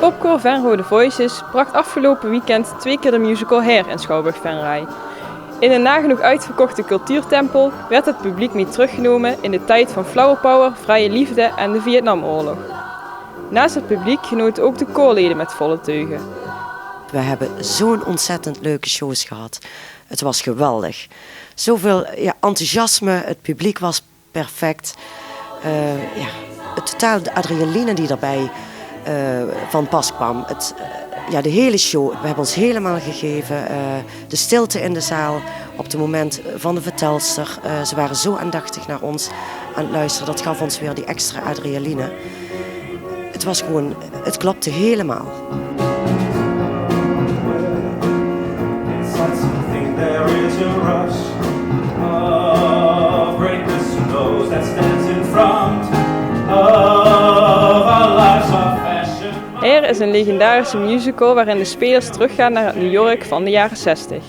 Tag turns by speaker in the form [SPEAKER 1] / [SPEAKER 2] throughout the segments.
[SPEAKER 1] Popkoor Venrode Voices bracht afgelopen weekend 2 keer de musical Hair in Schouwburg-Venray. In een nagenoeg uitverkochte cultuurtempel werd het publiek mee teruggenomen in de tijd van flower power, vrije liefde en de Vietnamoorlog. Naast het publiek genoten ook de koorleden met volle teugen.
[SPEAKER 2] We hebben zo'n ontzettend leuke shows gehad. Het was geweldig. Zoveel enthousiasme, het publiek was perfect. Het totaal de adrenaline die daarbij van pas kwam. De hele show, we hebben ons helemaal gegeven. De stilte in de zaal op het moment van de vertelster. Ze waren zo aandachtig naar ons aan het luisteren. Dat gaf ons weer die extra adrenaline. Het was gewoon, het klopte helemaal.
[SPEAKER 1] Hair is een legendarische musical waarin de spelers teruggaan naar het New York van de jaren 60.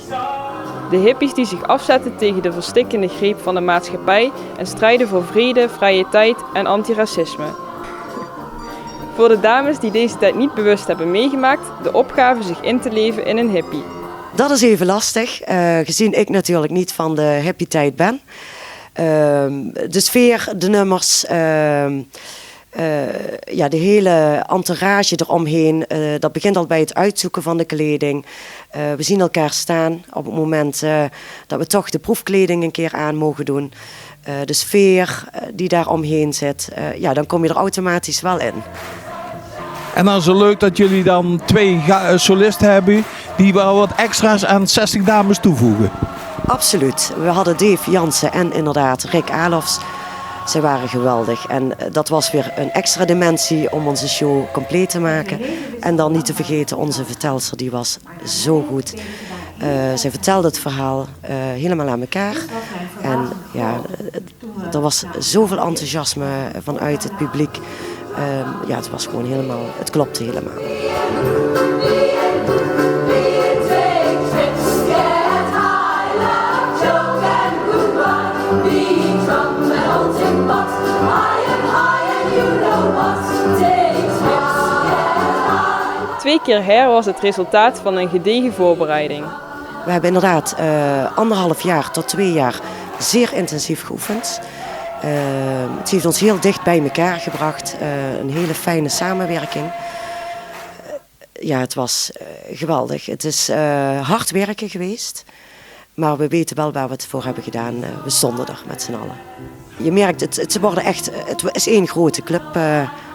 [SPEAKER 1] De hippies die zich afzetten tegen de verstikkende greep van de maatschappij en strijden voor vrede, vrije tijd en antiracisme. Voor de dames die deze tijd niet bewust hebben meegemaakt, de opgave zich in te leven in een hippie.
[SPEAKER 2] Dat is even lastig, gezien ik natuurlijk niet van de hippie tijd ben. De sfeer, de nummers, de hele entourage eromheen. Dat begint al bij het uitzoeken van de kleding. We zien elkaar staan op het moment dat we toch de proefkleding een keer aan mogen doen. De sfeer die daar omheen zit, dan kom je er automatisch wel in.
[SPEAKER 3] En dan is het leuk dat jullie dan 2 solisten hebben die wel wat extra's aan 60 dames toevoegen.
[SPEAKER 2] Absoluut. We hadden Dave Jansen en inderdaad Rick Alofs. Zij waren geweldig en dat was weer een extra dimensie om onze show compleet te maken. En dan niet te vergeten, onze vertelster die was zo goed. Zij vertelde het verhaal helemaal aan elkaar. En er was zoveel enthousiasme vanuit het publiek. Het was gewoon helemaal, het klopte helemaal.
[SPEAKER 1] Twee keer Hair was het resultaat van een gedegen voorbereiding.
[SPEAKER 2] We hebben inderdaad 1,5 jaar tot 2 jaar zeer intensief geoefend. Het heeft ons heel dicht bij elkaar gebracht. Een hele fijne samenwerking. Het was geweldig. Het is hard werken geweest. Maar we weten wel waar we het voor hebben gedaan. We stonden er met z'n allen. Je merkt, het is één grote club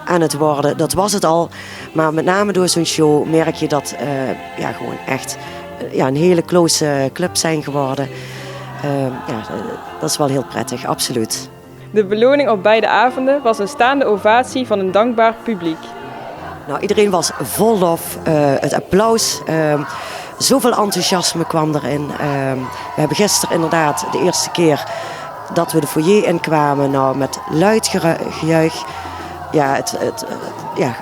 [SPEAKER 2] aan het worden. Dat was het al. Maar met name door zo'n show merk je dat gewoon echt een hele close club zijn geworden. Dat is wel heel prettig, absoluut.
[SPEAKER 1] De beloning op beide avonden was een staande ovatie van een dankbaar publiek.
[SPEAKER 2] Nou, iedereen was vol lof. Het applaus. Zoveel enthousiasme kwam erin. We hebben gisteren inderdaad de eerste keer dat we de foyer inkwamen. Nou, met luid gejuich.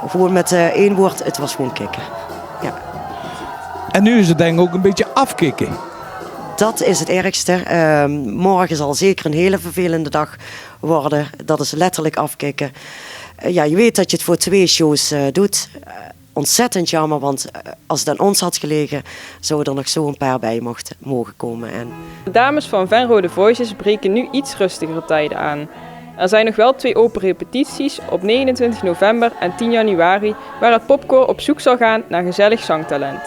[SPEAKER 2] Gewoon met 1 woord. Het was gewoon kicken. Ja.
[SPEAKER 3] En nu is het denk ik ook een beetje afkicken.
[SPEAKER 2] Dat is het ergste. Morgen zal zeker een hele vervelende dag worden. Dat is letterlijk afkicken. Je weet dat je het voor 2 shows doet. Ontzettend jammer, want als het aan ons had gelegen, zouden er nog zo een paar bij mogen komen.
[SPEAKER 1] De dames van Venrode Voices breken nu iets rustigere tijden aan. Er zijn nog wel 2 open repetities op 29 november en 10 januari, waar het popkoor op zoek zal gaan naar gezellig zangtalent.